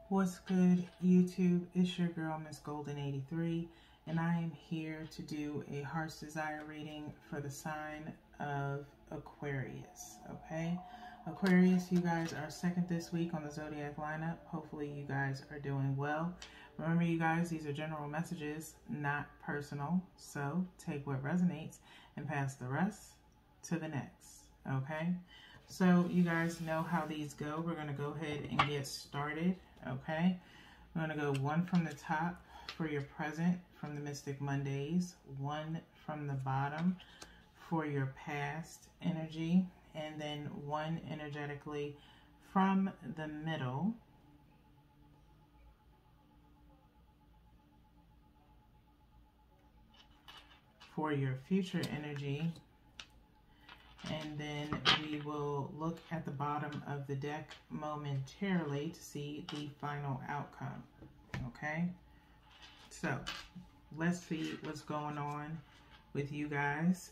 What's good, YouTube? It's your girl, Miss Golden 83, and I am here to do a Heart's Desire reading for the sign of Aquarius, okay? Aquarius, you guys are second this week on the Zodiac lineup. Hopefully you guys are doing well. Remember, you guys, these are general messages, not personal, so take what resonates and pass the rest to the next, okay? So you guys know how these go. We're going to go ahead and get started, okay? I'm going to go one from the top for your present from the Mystic Mondays, one from the bottom for your past energy, and then one energetically from the middle for your future energy. And then we will look at the bottom of the deck momentarily to see the final outcome, okay? So, let's see what's going on with you guys.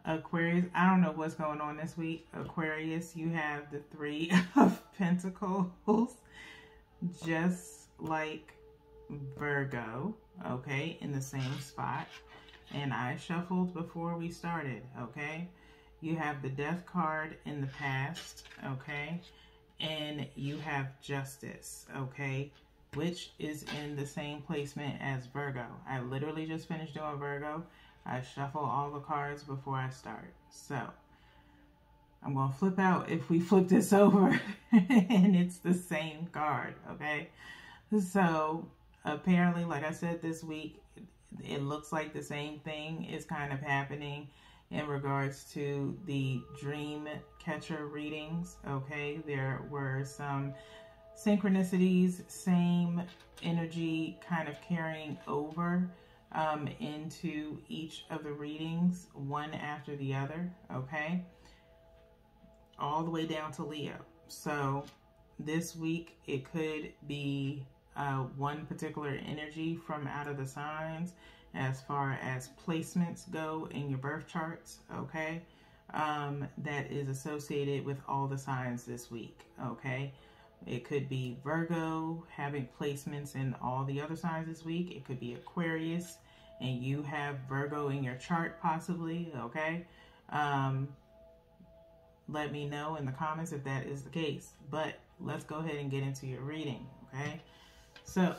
Aquarius, I don't know what's going on this week. Aquarius, you have the Three of Pentacles, just like Virgo, okay, in the same spot. And I shuffled before we started, okay? You have the Death card in the past, okay? And you have Justice, okay? Which is in the same placement as Virgo. I literally just finished doing Virgo. I shuffle all the cards before I start. So, I'm going to flip out if we flip this over and it's the same card, okay? So, apparently, like I said this week, it looks like the same thing is kind of happening in regards to the dream catcher readings, okay? There were some synchronicities, same energy kind of carrying over into each of the readings, one after the other, okay? All the way down to Leo. So this week it could be one particular energy from out of the signs as far as placements go in your birth charts, okay? That is associated with all the signs this week, okay? It could be Virgo having placements in all the other signs this week. It could be Aquarius and you have Virgo in your chart possibly, okay? Let me know in the comments if that is the case. But let's go ahead and get into your reading, okay? So,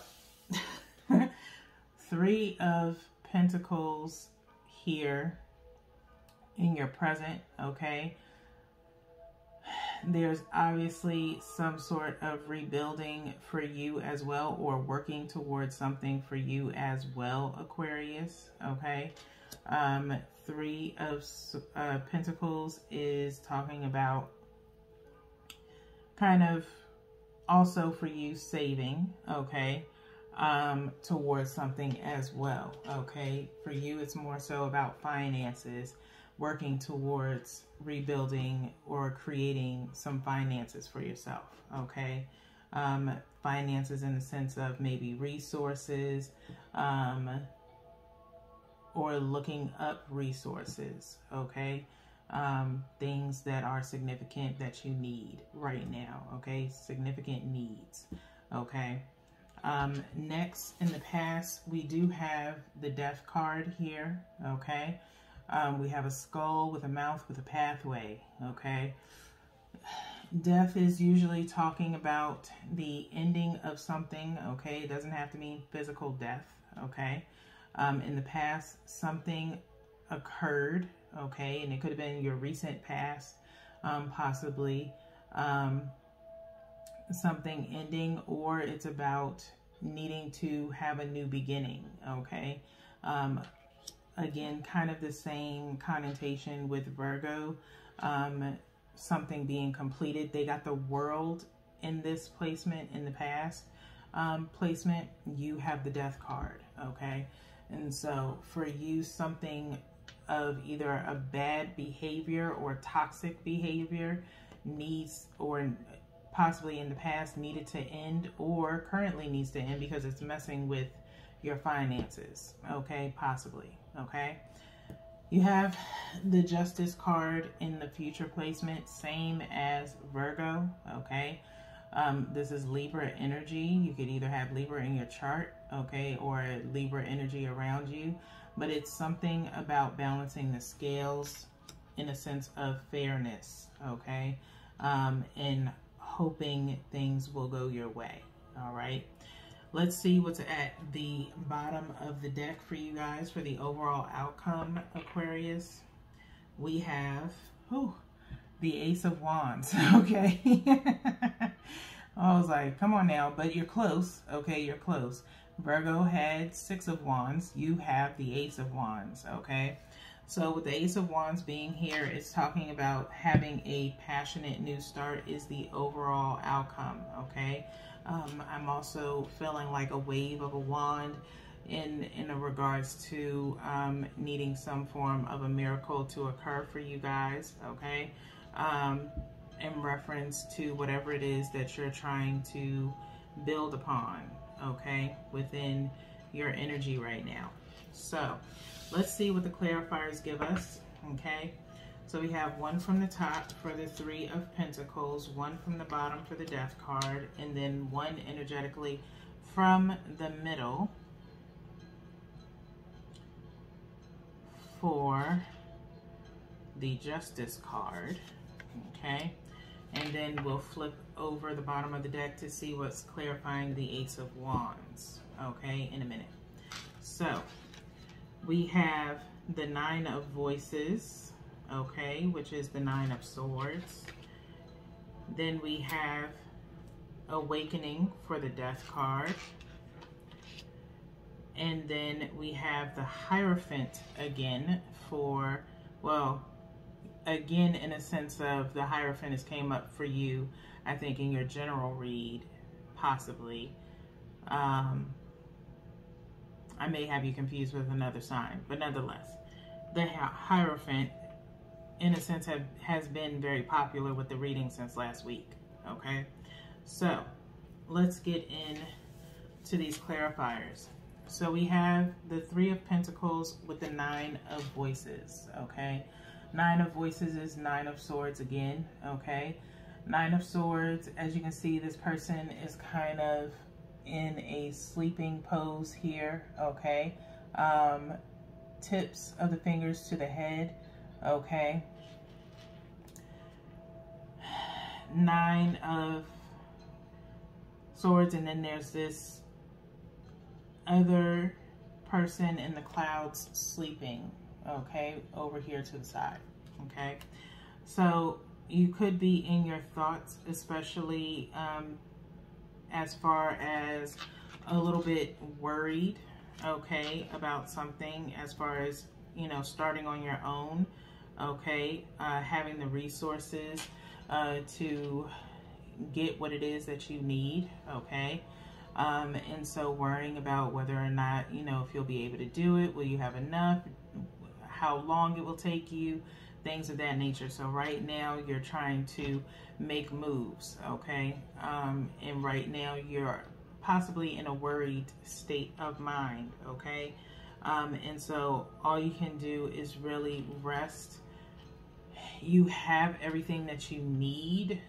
Three of Pentacles here in your present, okay? There's obviously some sort of rebuilding for you as well, or working towards something for you as well, Aquarius, okay? Three of Pentacles is talking about kind of also for you saving, okay, towards something as well, okay? For you, it's more so about finances, working towards rebuilding or creating some finances for yourself, okay? Finances in the sense of maybe resources, or looking up resources, okay? Things that are significant that you need right now, okay? Significant needs, okay? Next, in the past, we do have the Death card here, okay? We have a skull with a mouth with a pathway, okay? Death is usually talking about the ending of something, okay? It doesn't have to mean physical death, okay? In the past, something occurred, okay? And it could have been your recent past, possibly something ending, or it's about needing to have a new beginning, okay? Again, kind of the same connotation with Virgo, something being completed. They got the World in this placement in the past placement. You have the Death card, okay? And so for you, something of either a bad behavior or toxic behavior needs, or possibly in the past needed to end, or currently needs to end because it's messing with your finances, okay? Possibly, okay? You have the Justice card in the future placement, same as Virgo, okay? This is Libra energy. You could either have Libra in your chart, okay, or Libra energy around you. But it's something about balancing the scales in a sense of fairness, okay, and hoping things will go your way, all right? Let's see what's at the bottom of the deck for you guys for the overall outcome, Aquarius. We have, the Ace of Wands, okay? I was like, come on now, but you're close, okay? You're close. Virgo had 6 of Wands. You have the Ace of Wands, okay? So with the Ace of Wands being here, it's talking about having a passionate new start is the overall outcome, okay? I'm also feeling like a wave of a wand in regards to needing some form of a miracle to occur for you guys, okay? In reference to whatever it is that you're trying to build upon, okay, within your energy right now. So let's see what the clarifiers give us, okay? So we have 1 from the top for the 3 of Pentacles, 1 from the bottom for the Death card, and then 1 energetically from the middle for the Justice card, okay? And then we'll flip over the bottom of the deck to see what's clarifying the Ace of Wands, okay, in a minute. So we have the 9 of Voices, okay, which is the 9 of Swords. Then we have Awakening for the Death card. And then we have the Hierophant again for, well, again in a sense of the Hierophant has came up for you, I think, in your general read, possibly. I may have you confused with another sign, but nonetheless, the Hierophant, in a sense, has been very popular with the reading since last week, okay? So let's get into these clarifiers. So we have the 3 of Pentacles with the 9 of Voices, okay? 9 of Voices is 9 of Swords again, okay? 9 of Swords, as you can see, this person is kind of in a sleeping pose here, okay? Tips of the fingers to the head, okay? 9 of Swords, and then there's this other person in the clouds sleeping, okay, over here to the side, okay? So you could be in your thoughts, especially as far as a little bit worried, okay, about something, as far as, you know, starting on your own, okay, having the resources to get what it is that you need, okay? And so worrying about whether or not, you know, if you'll be able to do it, will you have enough, how long it will take you, things of that nature. So right now you're trying to make moves, okay? And right now you're possibly in a worried state of mind, okay? And so all you can do is really rest. You have everything that you need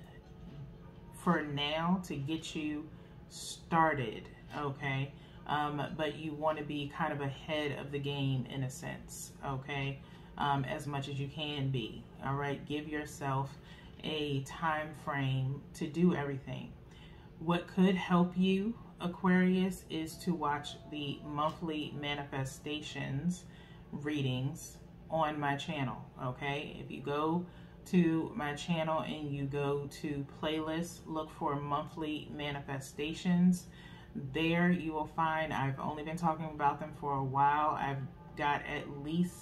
for now to get you started, okay? But you want to be kind of ahead of the game in a sense, okay? As much as you can be, all right? Give yourself a time frame to do everything. What could help you, Aquarius, is to watch the monthly manifestations readings on my channel, okay? If you go to my channel and you go to playlists, look for monthly manifestations. There you will find, I've only been talking about them for a while. I've got at least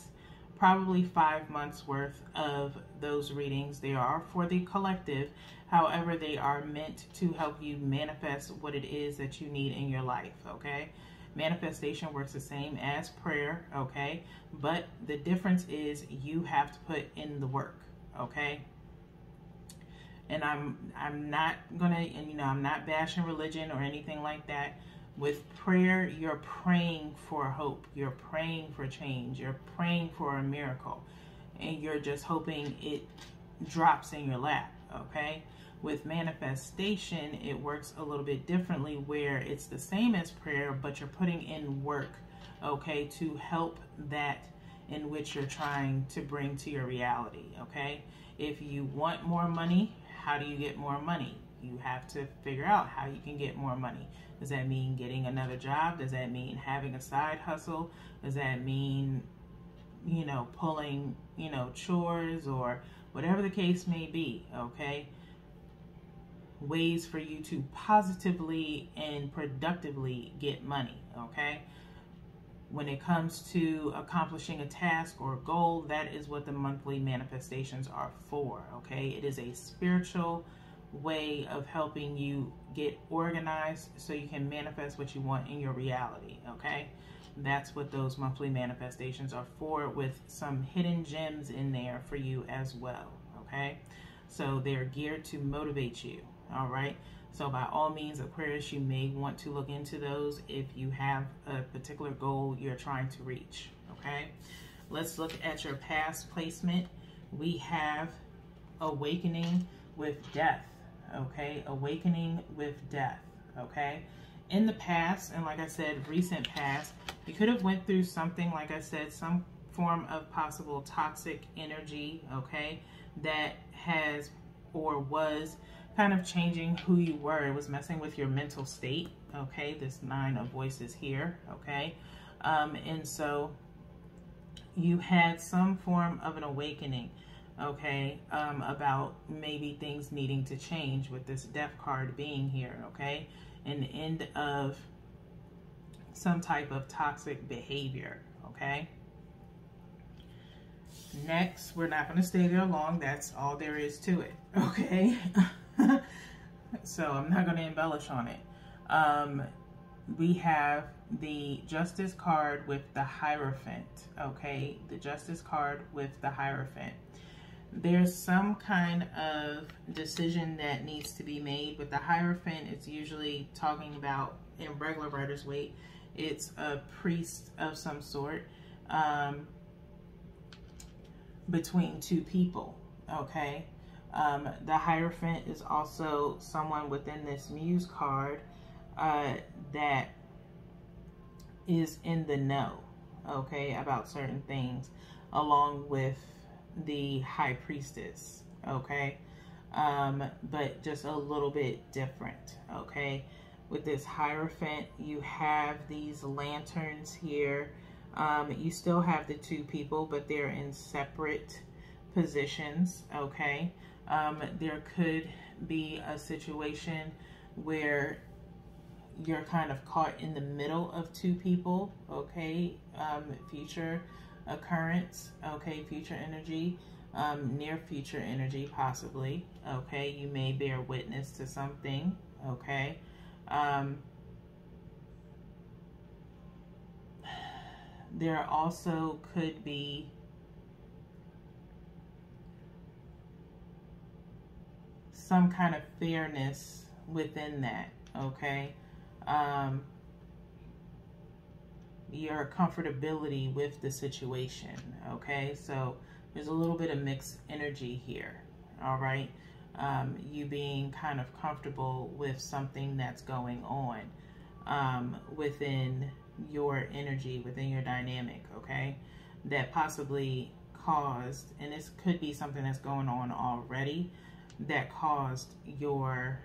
probably 5 months worth of those readings. They are for the collective. However, they are meant to help you manifest what it is that you need in your life, okay? Manifestation works the same as prayer, okay? But the difference is you have to put in the work, okay? And I'm not gonna, and you know, I'm not bashing religion or anything like that. With prayer, you're praying for hope, you're praying for change, you're praying for a miracle, and you're just hoping it drops in your lap, okay? With manifestation, it works a little bit differently, where it's the same as prayer, but you're putting in work, okay, to help that in which you're trying to bring to your reality, okay? If you want more money, how do you get more money? You have to figure out how you can get more money. Does that mean getting another job? Does that mean having a side hustle? Does that mean, you know, pulling, you know, chores or whatever the case may be, okay? Ways for you to positively and productively get money, okay? When it comes to accomplishing a task or a goal, that is what the monthly manifestations are for, okay? It is a spiritual way of helping you get organized so you can manifest what you want in your reality, okay? That's what those monthly manifestations are for, with some hidden gems in there for you as well, okay? So they're geared to motivate you, all right? So by all means, Aquarius, you may want to look into those if you have a particular goal you're trying to reach, okay? Let's look at your past placement. We have awakening with death, okay? Awakening with death, okay? In the past, and like I said, recent past, you could have went through something, like I said, some form of possible toxic energy, okay, that has or was kind of changing who you were. It was messing with your mental state, okay? This 9 of voices here, okay? And so you had some form of an awakening, okay, about maybe things needing to change with this death card being here, okay? An end of some type of toxic behavior, okay? Next, we're not going to stay there long. That's all there is to it, okay? So I'm not going to embellish on it. We have the Justice card with the Hierophant, okay? The Justice card with the Hierophant. There's some kind of decision that needs to be made. With the Hierophant, it's usually talking about, in regular Rider's Waite, it's a priest of some sort between two people, okay? The Hierophant is also someone within this Muse card that is in the know, okay, about certain things, along with the High Priestess, okay? But just a little bit different, okay? With this Hierophant, you have these lanterns here. You still have the two people, but they're in separate positions, okay? There could be a situation where you're kind of caught in the middle of two people, okay? Future occurrence, okay? Future energy, near future energy possibly, okay? You may bear witness to something, okay? There also could be some kind of fairness within that, okay? Your comfortability with the situation, okay? So there's a little bit of mixed energy here, all right? You being kind of comfortable with something that's going on within your energy, within your dynamic, okay? That possibly caused, and this could be something that's going on already, that caused your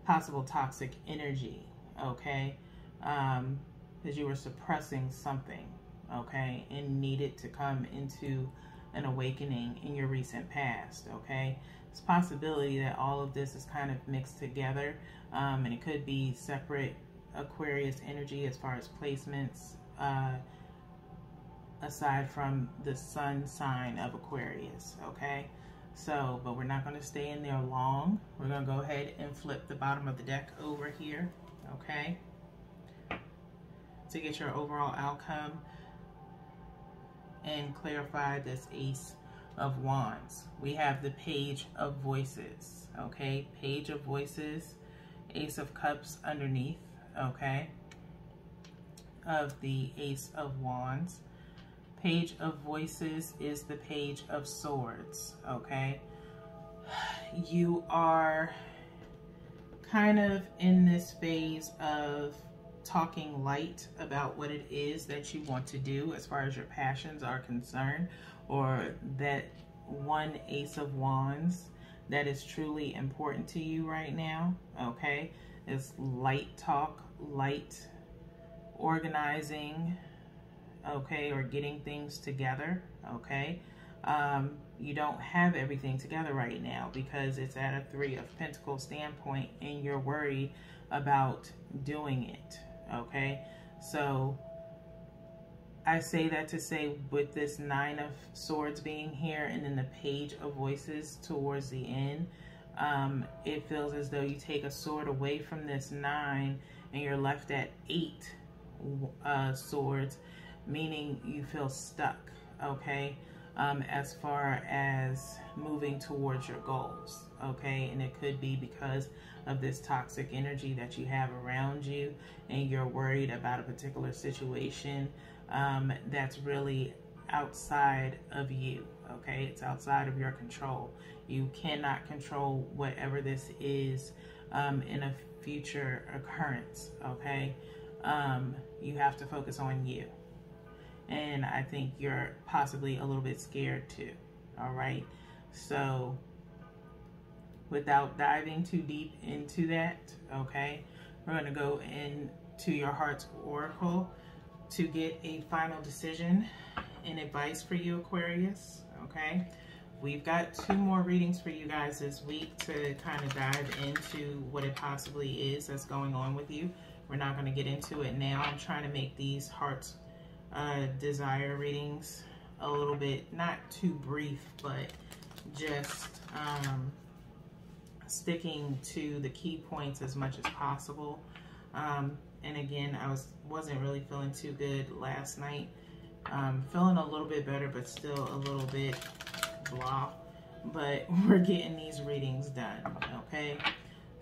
possible toxic energy, okay? Because you were suppressing something, okay, and needed to come into an awakening in your recent past, okay? It's a possibility that all of this is kind of mixed together, and it could be separate Aquarius energy as far as placements, aside from the sun sign of Aquarius, okay? So, but we're not going to stay in there long. We're going to go ahead and flip the bottom of the deck over here, okay? To get your overall outcome and clarify this Ace of Wands. We have the Page of Voices, okay? Page of Voices, Ace of Cups underneath, okay? Of the Ace of Wands. Page of Voices is the Page of Swords, okay? you are kind of in this phase of talking light about what it is that you want to do as far as your passions are concerned, or that one Ace of Wands that is truly important to you right now, okay? It's light talk, light organizing, okay, or getting things together, okay? You don't have everything together right now because it's at a 3 of Pentacles standpoint and you're worried about doing it, okay? So I say that to say, with this 9 of Swords being here and then the Page of Voices towards the end, it feels as though you take a sword away from this 9 and you're left at 8 swords, meaning you feel stuck, okay? As far as moving towards your goals, okay? And it could be because of this toxic energy that you have around you and you're worried about a particular situation that's really outside of you, okay? It's outside of your control. You cannot control whatever this is in a future occurrence, okay? You have to focus on you. And I think you're possibly a little bit scared too, all right? So without diving too deep into that, okay, we're going to go into your heart's oracle to get a final decision and advice for you, Aquarius, okay? We've got 2 more readings for you guys this week to kind of dive into what it possibly is that's going on with you. We're not going to get into it now. I'm trying to make these heart's desire readings a little bit, not too brief, but just sticking to the key points as much as possible. And again, I wasn't really feeling too good last night. Feeling a little bit better, but still a little bit blah. But we're getting these readings done, okay?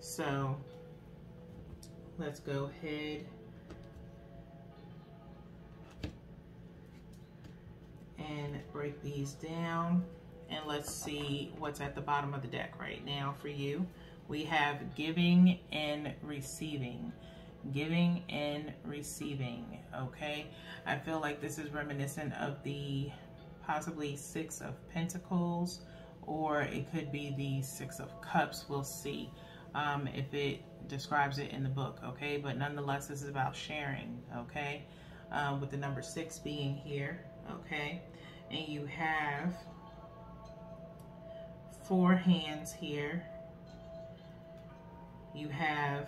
So let's go ahead and break these down, and let's see what's at the bottom of the deck right now for you. We have giving and receiving. Giving and receiving, okay? I feel like this is reminiscent of the possibly 6 of Pentacles, or it could be the 6 of Cups. We'll see if it describes it in the book, okay? But nonetheless, this is about sharing, okay? With the number 6 being here, okay? And you have 4 hands here. You have,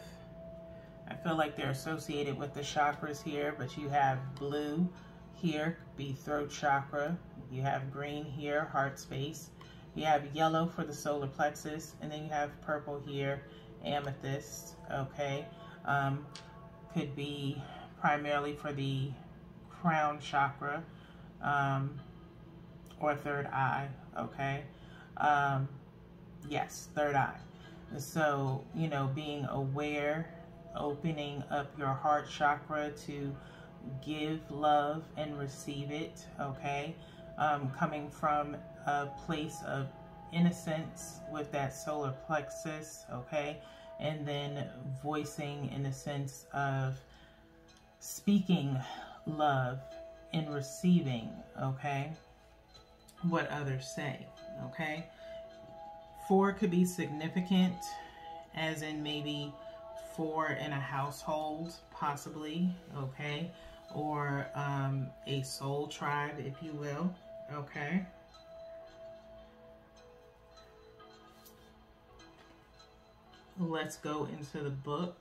I feel like they're associated with the chakras here, but you have blue here, be throat chakra. You have green here, heart space. You have yellow for the solar plexus, and then you have purple here, amethyst, okay? Could be primarily for the crown chakra, or third eye, okay? Yes, third eye. So, you know, being aware, opening up your heart chakra to give love and receive it, okay? Coming from a place of innocence with that solar plexus, okay? And then voicing in the sense of speaking love and receiving, okay, what others say, okay? 4 could be significant, as in maybe 4 in a household, possibly, okay? Or a soul tribe, if you will, okay? Let's go into the book.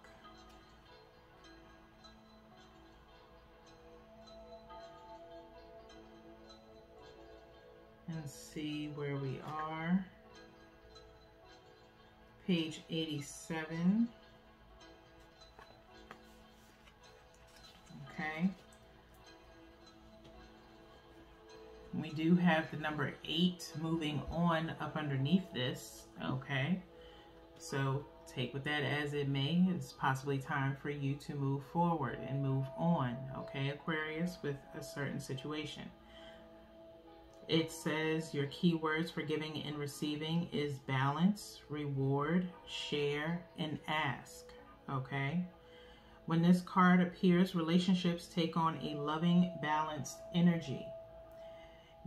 And see where we are. Page 87. Okay. We do have the number 8 moving on up underneath this. Okay. So take with that as it may. It's possibly time for you to move forward and move on. Okay, Aquarius, with a certain situation. It says your keywords for giving and receiving is balance, reward, share, and ask. Okay? When this card appears, relationships take on a loving, balanced energy.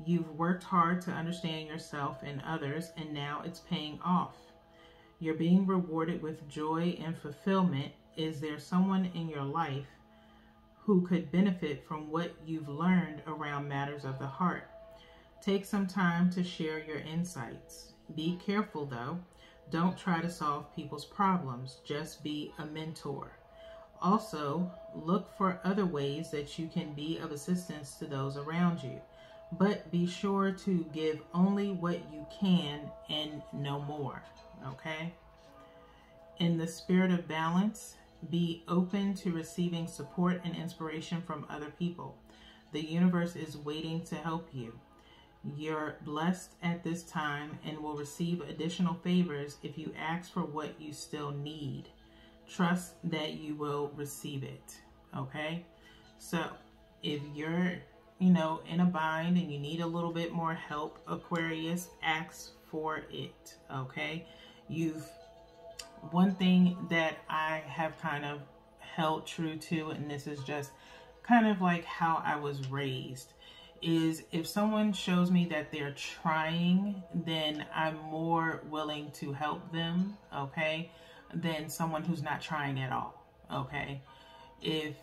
You've worked hard to understand yourself and others, and now it's paying off. You're being rewarded with joy and fulfillment. Is there someone in your life who could benefit from what you've learned around matters of the heart? Take some time to share your insights. Be careful though. Don't try to solve people's problems. Just be a mentor. Also, look for other ways that you can be of assistance to those around you. But be sure to give only what you can and no more. Okay? In the spirit of balance, be open to receiving support and inspiration from other people. The universe is waiting to help you. You're blessed at this time and will receive additional favors if you ask for what you still need. Trust that you will receive it. Okay? So, if you're, in a bind and you need a little bit more help, Aquarius, ask for it. Okay? One thing that I have kind of held true to, and this is just kind of like how I was raised, is if someone shows me that they're trying, then I'm more willing to help them, okay, than someone who's not trying at all, okay? If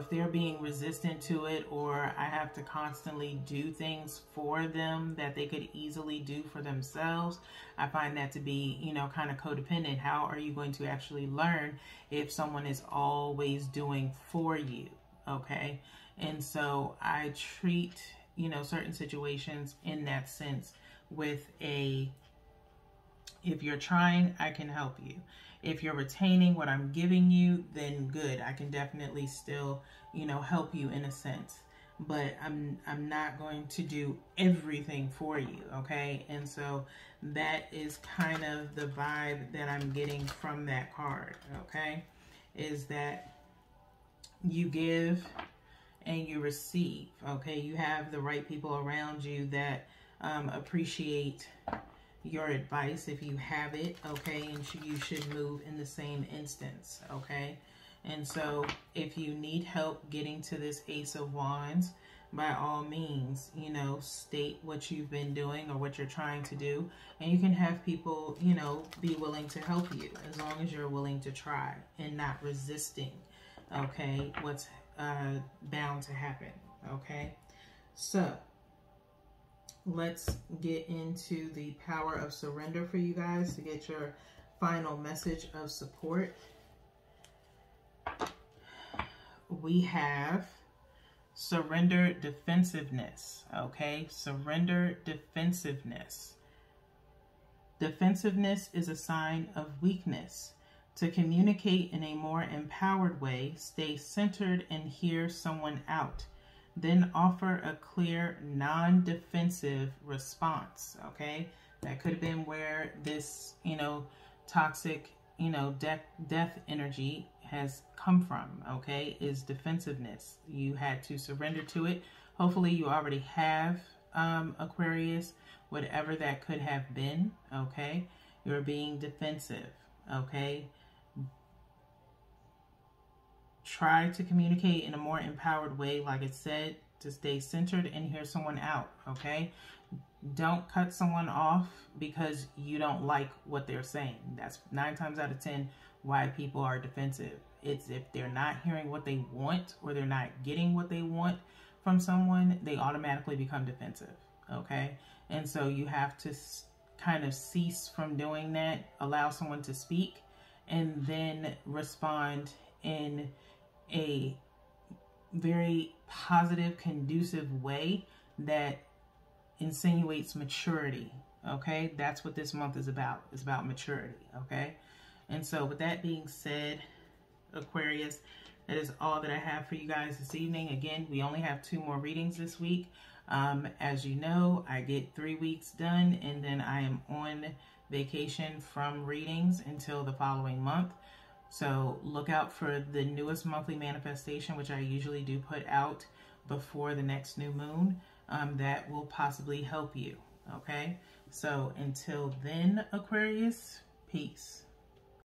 they're being resistant to it, or I have to constantly do things for them that they could easily do for themselves, I find that to be, kind of codependent. How are you going to actually learn if someone is always doing for you, okay? And so I treat, certain situations in that sense with if you're trying, I can help you. If you're retaining what I'm giving you, then good. I can definitely still, help you in a sense. But I'm not going to do everything for you, okay? And so that is kind of the vibe that I'm getting from that card, okay? Is that you give and you receive, okay? You have the right people around you that appreciate your advice if you have it, okay? And you should move in the same instance, okay? And so if you need help getting to this Ace of Wands, by all means, state what you've been doing or what you're trying to do. And you can have people, be willing to help you as long as you're willing to try and not resisting, okay, what's bound to happen, okay? So let's get into the power of surrender for you guys to get your final message of support. We have surrender defensiveness, okay? Surrender defensiveness. Defensiveness is a sign of weakness. To communicate in a more empowered way, stay centered and hear someone out. Then offer a clear, non-defensive response, okay? That could have been where this, toxic, death energy has come from, okay? Is defensiveness. You had to surrender to it. Hopefully you already have, Aquarius, whatever that could have been, okay? You're being defensive, okay? Try to communicate in a more empowered way, like it said, to stay centered and hear someone out, okay? Don't cut someone off because you don't like what they're saying. That's 9 times out of 10 why people are defensive. It's if they're not hearing what they want or they're not getting what they want from someone, they automatically become defensive, okay? And so you have to kind of cease from doing that, allow someone to speak, and then respond in a very positive, conducive way that insinuates maturity, okay? That's what this month is about. It's about maturity, okay? And so with that being said, Aquarius, that is all that I have for you guys this evening. Again, we only have 2 more readings this week. As you know, I get 3 weeks done, and then I am on vacation from readings until the following month. So look out for the newest monthly manifestation, which I usually do put out before the next new moon. that will possibly help you. Okay, so until then, Aquarius, peace.